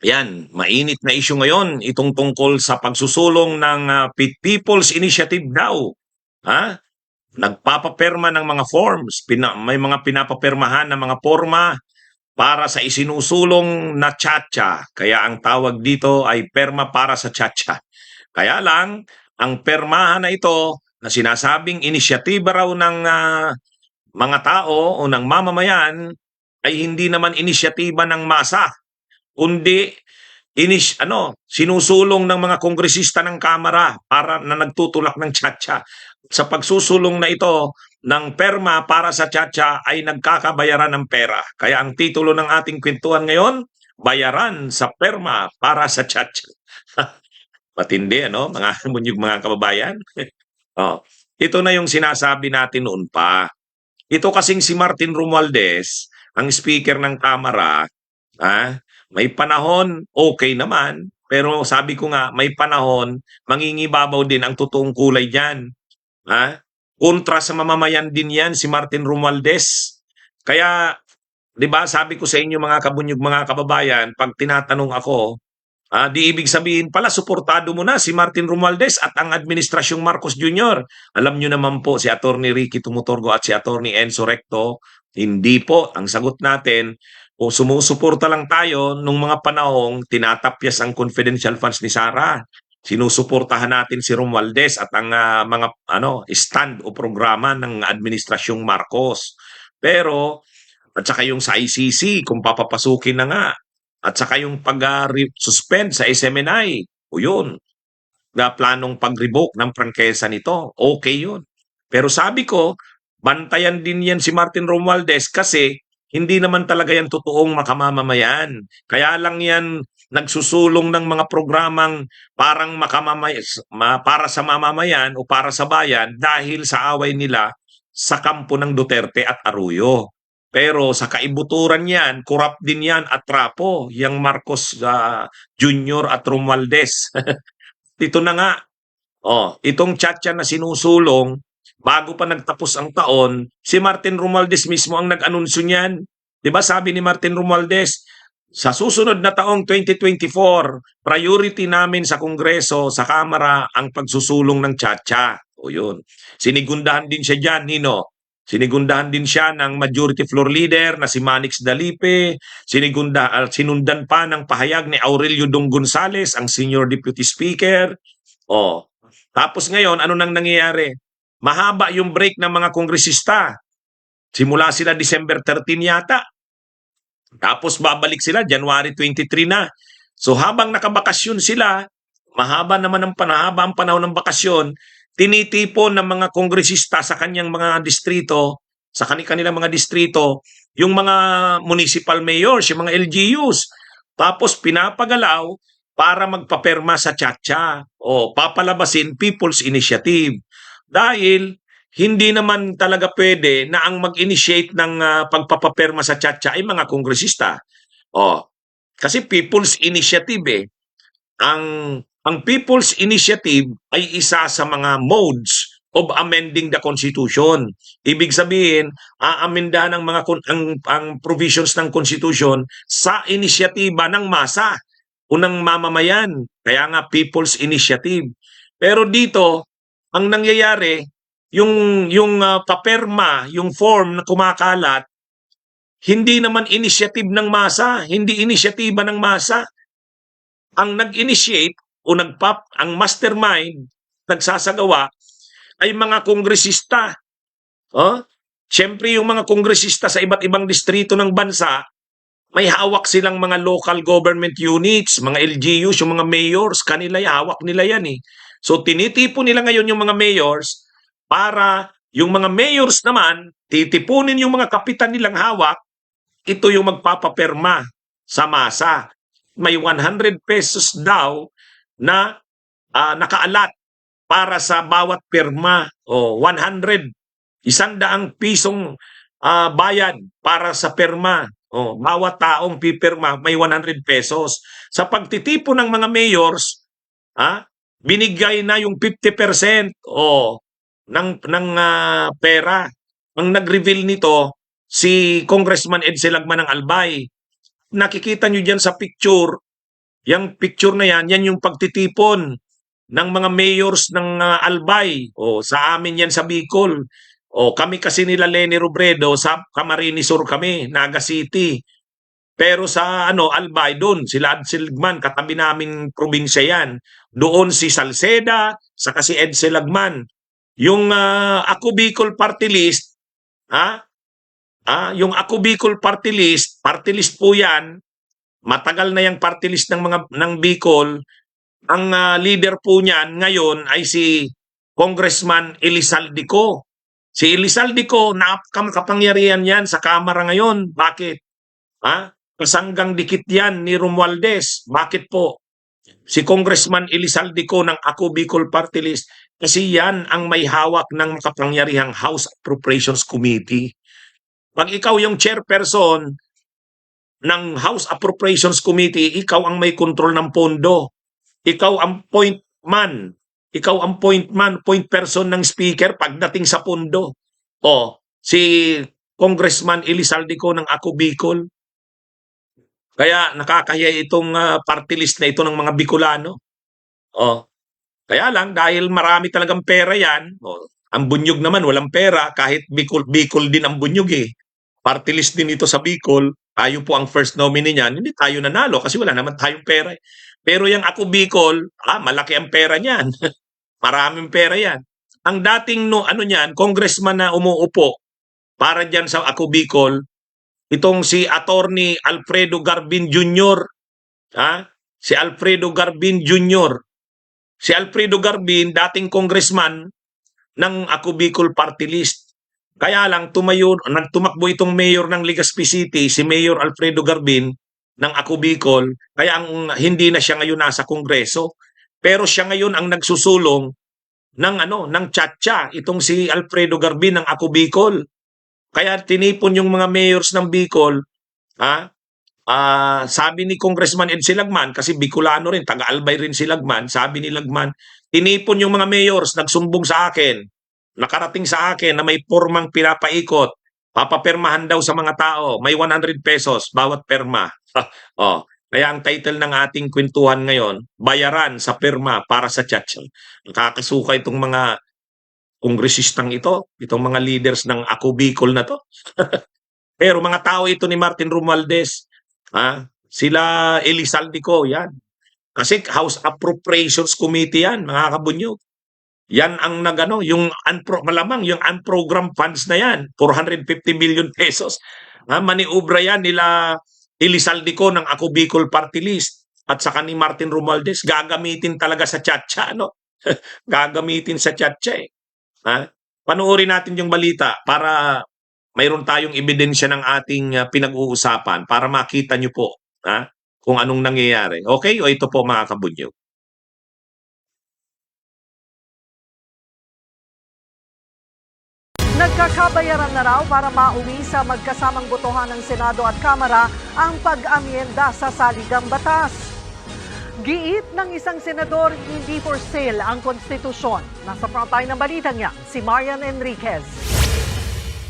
Yan, mainit na issue ngayon itong tungkol sa pagsusulong ng People's Initiative daw. Ha? Nagpapaperma ng mga forms, may mga pinapapermahan ng mga forma para sa isinusulong na tiyatsa. Kaya ang tawag dito ay perma para sa tiyatsa. Kaya lang, ang permahan na ito na sinasabing inisyatiba raw ng mga tao o ng mamamayan ay hindi naman inisyatiba ng masa, kundi sinusulong ng mga kongresista ng Kamara para na nagtutulak ng tiyatsa. Sa pagsusulong na ito ng perma para sa tiyatsa ay nagkakabayaran ng pera. Kaya ang titulo ng ating kwentuhan ngayon, bayaran sa perma para sa tiyatsa. Matindi, ano? Mga munyog mga kababayan. Oh, ito na yung sinasabi natin noon pa. Ito kasing si Martin Romualdez, ang speaker ng Kamara, may panahon, okay naman. Pero sabi ko nga, may panahon, mangingibabaw din ang totoong kulay diyan. Kontra sa mamamayan din yan si Martin Romualdez. Kaya, di ba, sabi ko sa inyo mga kabunyog, mga kababayan, pag tinatanong ako, di ibig sabihin pala, suportado mo na si Martin Romualdez at ang Administrasyong Marcos Jr. Alam nyo naman po si Atty. Ricky Tumutorgo at si Atty. Enzo Recto, hindi po. Ang sagot natin, o sumusuporta lang tayo nung mga panahong tinatapyas ang confidential funds ni Sara. Sinusuportahan natin si Romualdez at ang mga stand o programa ng Administrasyong Marcos. Pero, at saka yung sa ICC, kung papapasukin na nga, at saka yung pag-suspend sa SMNI, o yun, na planong pag-revoke ng prangkesa nito, okay yun. Pero sabi ko, bantayan din yan si Martin Romualdez kasi hindi naman talaga yan totoong makamamamayan. Kaya lang yan nagsusulong ng mga programang parang para sa mamamayan o para sa bayan dahil sa away nila sa kampo ng Duterte at Arroyo. Pero sa kaibuturan yan, corrupt din yan at trapo, yung Marcos Jr. at Romualdez. Ito na nga, itong tiyatsa na sinusulong, bago pa nagtapos ang taon, si Martin Romualdez mismo ang nag-anunsyo niyan. 'Di ba sabi ni Martin Romualdez, sa susunod na taong 2024, priority namin sa Kongreso, sa Kamara, ang pagsusulong ng tiyatsa. O yun. Sinigundahan din siya dyan, Nino. Sinigundahan din siya ng majority floor leader na si Manix Dalipe. Sinundan pa ng pahayag ni Aurelio Dong Gonzales, ang senior deputy speaker. Tapos ngayon, ano nang nangyayari? Mahaba yung break ng mga kongresista. Simula sila December 13 yata. Tapos babalik sila January 23 na. So habang nakabakasyon sila, mahaba naman ang panahon ng bakasyon, tinitipon ng mga kongresista sa kanyang mga distrito, sa kanilang mga distrito, yung mga municipal mayors, yung mga LGUs. Tapos pinapagalaw para magpaperma sa tiyatsa o papalabasin People's Initiative. Dahil hindi naman talaga pwede na ang mag-initiate ng pagpapaperma sa tiyatsa ay mga kongresista. Kasi People's Initiative ang People's Initiative ay isa sa mga modes of amending the Constitution. Ibig sabihin, aamindahan ng ang provisions ng Constitution sa inisyatiba ng masa o ng mamamayan. Kaya nga People's Initiative. Pero dito, ang nangyayari, yung paperma, yung form na kumakalat, hindi naman initiative ng masa, hindi inisyatiba ng masa. Ang nag-initiate o ang mastermind, nagsasagawa, ay mga kongresista. Siyempre yung mga kongresista sa iba't ibang distrito ng bansa, may hawak silang mga local government units, mga LGUs, yung mga mayors, kanila hawak nila yan eh. So tinitipo nila ngayon yung mga mayors para yung mga mayors naman, titipunin yung mga kapitan nilang hawak, ito yung magpapaperma sa masa. May 100 pesos daw na nakaalat para sa bawat perma o 100, 100 pisong bayad para sa perma. Bawat taong pipirma may 100 pesos. Sa pagtitipon ng mga mayors, binigay na yung 50% ng pera. Ang nag-reveal nito si Congressman Ed Selagman ng Albay. Nakikita nyo dyan sa picture, Yang picture na yan yung pagtitipon ng mga mayors ng Albay. O sa amin yan sa Bicol. O kami kasi nila Leni Robredo sa Camarines Sur kami, Naga City. Pero sa Albay doon, sila Adsilagman, katabi naming probinsya yan. Doon si Salceda, saka si Edselagman. Yung Ako Bicol Party List, yung Ako Bicol Party List po yan, matagal na yung party list ng Bicol. Ang leader po niyan ngayon ay si Congressman Elizaldico. Si Elizaldico, napakakapangyarihan yan sa Kamara ngayon. Bakit? Kasanggang dikit yan ni Romualdez. Bakit po? Si Congressman Elizaldico ng Ako Bicol Party List, kasi yan ang may hawak ng makapangyarihang House Appropriations Committee. Pag ikaw yung chairperson ng House Appropriations Committee, ikaw ang may control ng pondo. Ikaw ang point man. Ikaw ang point person ng speaker pagdating sa pondo. O, si Congressman Elizaldico ng Ako Bicol. Kaya nakakahiya itong party list na ito ng mga Bicolano. O, kaya lang dahil marami talagang pera yan, ang Bunyog naman walang pera, kahit Bicol din ang Bunyog eh. Party list din ito sa Bicol, tayo po ang first nominee niyan, hindi tayo nanalo kasi wala naman tayong pera. Pero yung Ako Bicol, malaki ang pera niyan. Maraming pera yan. Ang dating niyan, congressman na umuupo para diyan sa Ako Bicol, itong si Attorney Alfredo Garbin Jr. Si Alfredo Garbin Jr. Si Alfredo Garbin, dating congressman ng Ako Bicol Party List. Kaya lang nagtumakbo itong mayor ng Legazpi City, si Mayor Alfredo Garbin ng Ako Bicol, kaya hindi na siya ngayon nasa Kongreso. Pero siya ngayon ang nagsusulong ng tsa-tsa, itong si Alfredo Garbin ng Ako Bicol. Kaya tinipon yung mga mayors ng Bicol, sabi ni Congressman Ed Silagman, kasi Bicolano rin, taga-Albay rin si Lagman, sabi ni Lagman, tinipon yung mga mayors, nagsumbong sa akin, nakarating sa akin na may pormang pinapaikot, papapermahan daw sa mga tao, may 100 pesos bawat perma. Kaya ang title ng ating kwentuhan ngayon, bayaran sa perma para sa tsa-tsa. Nakakasuka itong mga kongresistang itong mga leaders ng Ako Bicol na to. Pero mga tao ito ni Martin Romualdez, sila Elizaldico, yan. Kasi House Appropriations Committee yan, mga kabunyog. Yan ang yung malamang yung unprogrammed funds na yan, 450 million pesos. Maniubra yan nila Elizaldico ng Ako Bicol Party List at saka ni Martin Romualdez, gagamitin talaga sa tsa-tsa, gagamitin sa tsa-tsa eh. Panoorin natin yung balita para mayroon tayong ebidensya ng ating pinag-uusapan para makita nyo po kung anong nangyayari. Okay? O ito po mga kabunyog. Nagkakabayaran na raw para mauwi sa magkasamang botohan ng Senado at Kamara ang pag-amyenda sa saligang batas. Giit ng isang senador, hindi for sale ang konstitusyon. Nasa frontline ng balitang niya, si Marian Enriquez.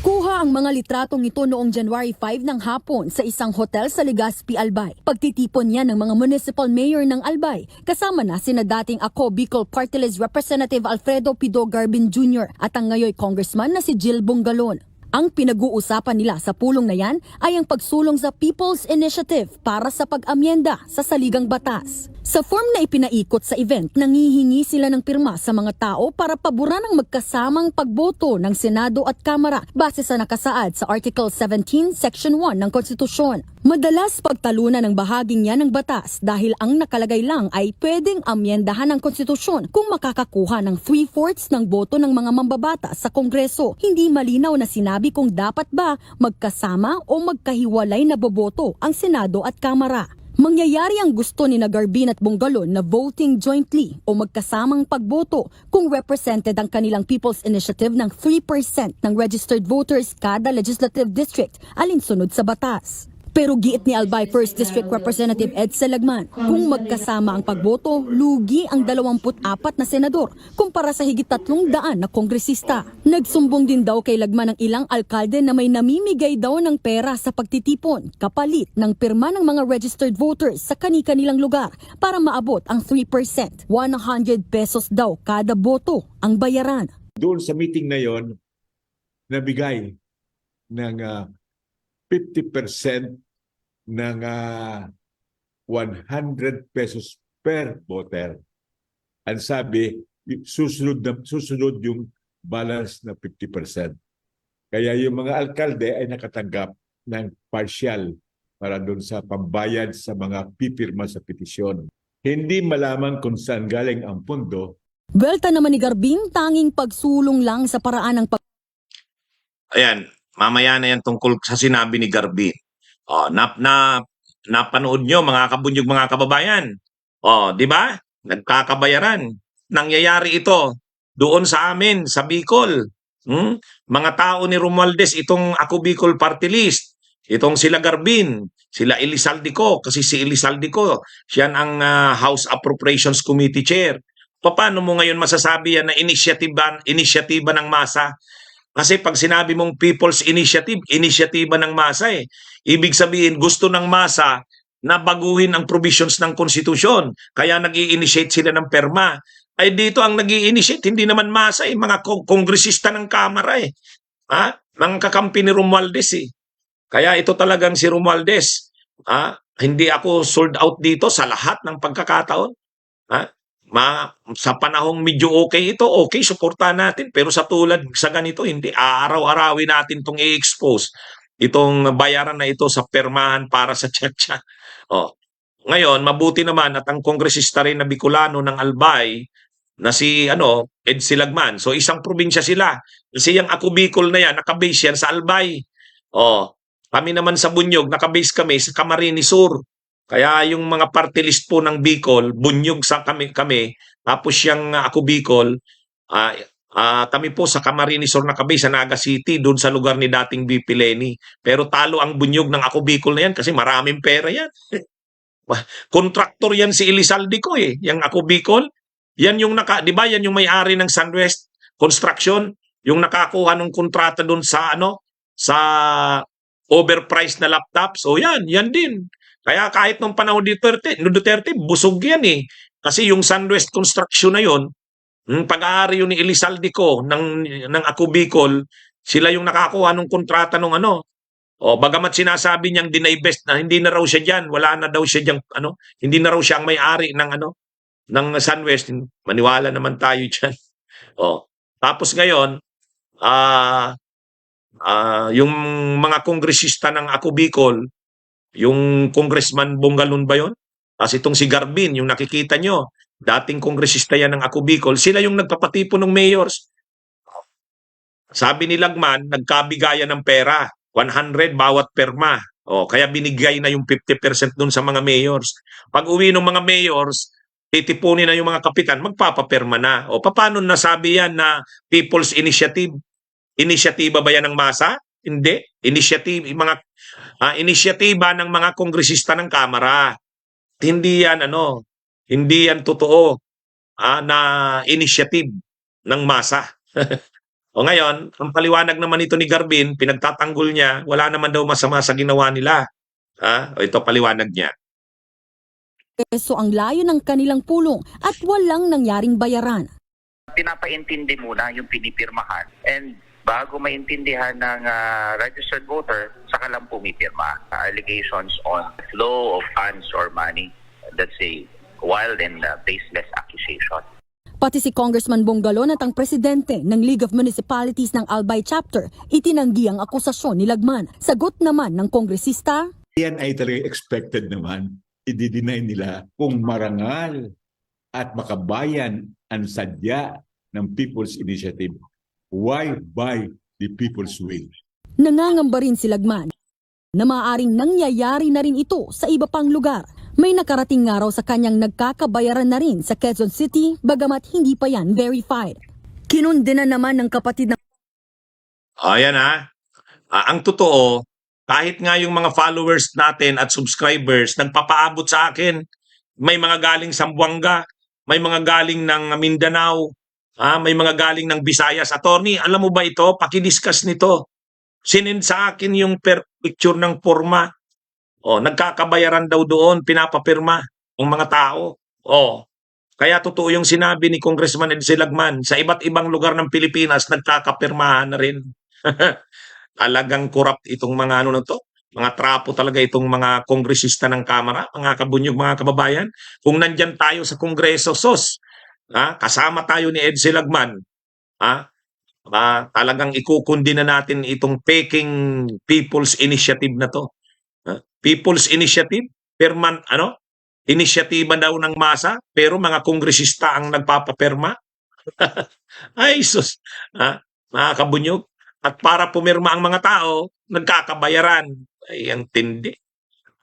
Kuha ang mga litratong ito noong January 5 ng hapon sa isang hotel sa Legazpi, Albay. Pagtitipon niya ng mga municipal mayor ng Albay, kasama na sina dating Ako Bicol Party List Representative Alfredo Pido Garbin Jr. at ang ngayoy congressman na si Jill Bongalon. Ang pinag-uusapan nila sa pulong na yan ay ang pagsulong sa People's Initiative para sa pag-amyenda sa saligang batas. Sa form na ipinaikot sa event, nangihingi sila ng pirma sa mga tao para paboran ang magkasamang pagboto ng Senado at Kamara base sa nakasaad sa Article 17, Section 1 ng Konstitusyon. Madalas pagtalunan ng bahaging yan ng batas dahil ang nakalagay lang ay pwedeng amyendahan ng konstitusyon kung makakakuha ng 3/4 ng boto ng mga mambabata sa Kongreso. Hindi malinaw na sinabi kung dapat ba magkasama o magkahiwalay na boboto ang Senado at Kamara. Mangyayari ang gusto ni Garbin at Bongalon na voting jointly o magkasamang pagboto kung represented ang kanilang People's Initiative ng 3% ng registered voters kada legislative district alinsunod sa batas. Pero giit ni Albay 1st District Representative Ed Salagman, kung magkasama ang pagboto, lugi ang 24 na senador kumpara sa higit 300 na kongresista. Nagsumbong din daw kay Lagman ng ilang alkalde na may namimigay daw ng pera sa pagtitipon kapalit ng pirma ng mga registered voters sa kani-kanilang lugar para maabot ang 3%. 100 pesos daw kada boto ang bayaran. Doon sa meeting na yon, nabigay ng 50% ng 100 pesos per voter. Ang sabi, susunod yung balance na 50%. Kaya yung mga alkalde ay nakatanggap ng partial para doon sa pambayad sa mga pipirma sa petisyon. Hindi malaman kung saan galing ang pondo. Welta naman ni Garbin, tanging pagsulong lang sa paraan ng Ayan, mamaya na yan tungkol sa sinabi ni Garbin. Napanood nyo mga kabunyog, mga kababayan. Di ba? Nagkakabayaran. Nangyayari ito doon sa amin, sa Bicol. Mga tao ni Romualdez, itong Ako Bicol Party List, itong sila Garbin, sila Elizaldico, kasi si Elizaldico, siya ang House Appropriations Committee Chair. Paano mo ngayon masasabi yan na inisyatiba ng masa? Kasi pag sinabi mong People's Initiative, inisyatiba ng masa eh. Ibig sabihin, gusto ng masa na baguhin ang provisions ng konstitusyon. Kaya nag-i-initiate sila ng perma. Ay dito ang nag-i-initiate, hindi naman masa eh. Mga kongresista ng Kamara eh. Mga kakampi ni Romualdez eh. Kaya ito talagang si Romualdez. Hindi ako sold out dito sa lahat ng pagkakataon. Sa panahong medyo okay ito, okay, suportahan natin. Pero sa tulad sa ganito, hindi araw-arawin natin itong i-expose. Itong bayaran na ito sa permahan para sa tiyatsa. Ngayon, mabuti naman at ang kongresista rin na Bicolano ng Albay na si Ed Silagman. So isang probinsya sila. Kasi yung Ako Bicol na yan, nakabase yan sa Albay. Kami naman sa Bunyog, nakabase kami sa Camarines Sur. Kaya yung mga party list po ng Bicol, Bunyog sa kami. Tapos yung Ako Bicol, kami po sa Camarines Sur nakabase sa Naga City, doon sa lugar ni dating VP Lenny. Pero talo ang Bunyog ng Ako Bicol na yan kasi maraming pera yan. Kontraktor yan si Elizaldico eh, yung Ako Bicol. Yan yung di ba yan yung may-ari ng Sunwest Construction, yung nakakuha ng kontrata doon sa sa overpriced na laptop. So yan din. Kaya kahit nung panahon ni Duterte, busog yan eh. Kasi yung Sunwest Construction na yon, pag-aari yun ni Elizaldico ng Ako Bicol, sila yung nakakuha ng kontrata ng bagamat sinasabi niyang dinivest na hindi na raw siya diyan, wala na daw siya diyan, hindi na raw siya ang may-ari ng ng Sunwest. Maniwala naman tayo diyan. Tapos ngayon, yung mga kongresista ng Ako Bicol, yung Congressman Bongalon ba yun? Tapos itong si Garbin, yung nakikita nyo, dating kongresista yan ng Ako Bicol, sila yung nagpapatipo ng mayors. Sabi ni Lagman, nagkabigayan ng pera, 100 bawat perma. Kaya binigay na yung 50% dun sa mga mayors. Pag uwi ng mga mayors, titipunin na yung mga kapitan, magpapaperma na. Paano nasabi yan na People's Initiative? Inisyatiba ba yan ng masa? Hindi. Inisyatiba ng mga kongresista ng Kamara. Hindi yan totoo na initiative ng masa. Ngayon, ang paliwanag naman ito ni Garbin, pinagtatanggol niya, wala naman daw masama sa ginawa nila. Ito paliwanag niya. peso ang layo ng kanilang pulong at walang nangyaring bayaran. Pinapaintindi muna yung pinipirmahan and bago maintindihan ng registered voter, saka lang pumipirma. Allegations on flow of funds or money, that's a wild and baseless accusation. Pati si Congressman Bongalon at ang presidente ng League of Municipalities ng Albay Chapter itinanggi ang akusasyon ni Lagman. Sagot naman ng kongresista, Yan ay talaga expected naman. I-deny nila kung marangal at makabayan ang sadya ng People's Initiative. Why by the people's will? nangangamba rin si Lagman na maaaring nangyayari na rin ito sa iba pang lugar. May nakarating nga raw sa kanyang nagkakabayaran na rin sa Quezon City bagamat hindi pa yan verified. Kinundena naman ng kapatid ng Ayan ang totoo, Kahit nga yung mga followers natin at subscribers, nagpapaabot sa akin. May mga galing Zamboanga, may mga galing ng Mindanao, may mga galing ng Visayas. Attorney, alam mo ba ito? Pakidiscuss nito. Sinend sa akin yung picture ng forma. Nagkakabayaran daw doon, pinapapirma ang mga tao. Kaya totoo yung sinabi ni Congressman Edsel Lagman, sa iba't ibang lugar ng Pilipinas, nagkakapirmahan na rin. Talagang corrupt itong mga ano na to. Mga trapo talaga itong mga kongresista ng Kamara, mga kabunyog, mga kababayan. Kung nandyan tayo sa Kongreso, kasama tayo ni Edsel Lagman, talagang ikukundi na natin itong peking People's Initiative na to. People's Initiative, inisyatiba daw ng masa, pero mga kongresista ang nagpapapirma. Ay, sus, mga kabunyog. At para pumirma ang mga tao, nagkakabayaran. Ay, ang tindi.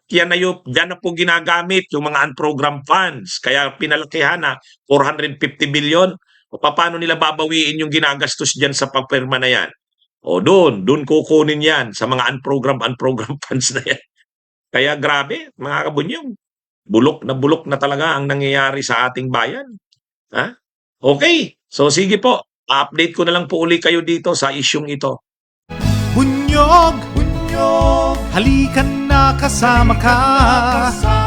Yan na po ginagamit yung mga unprogrammed funds. Kaya pinalakihan na 450 billion. O paano nila babawiin yung ginagastos dyan sa pagpirma na yan? Doon kukunin yan sa mga unprogrammed funds na yan. Kaya grabe, mga kabunyong. Bulok na talaga ang nangyayari sa ating bayan. Okay, so sige po. Update ko na lang po uli kayo dito sa isyung ito. Bunyog, halikan na kasama ka.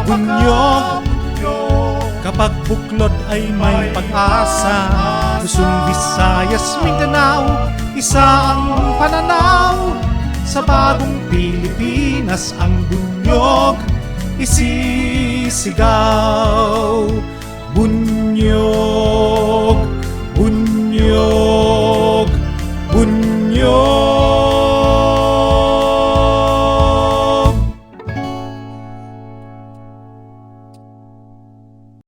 Bunyog, kapag buklod ay may pag-asa. Luzon, Visayas, Mindanao, isa ang pananaw. Sa bagong Pilipinas ang bunyog isisigaw. Bunyog.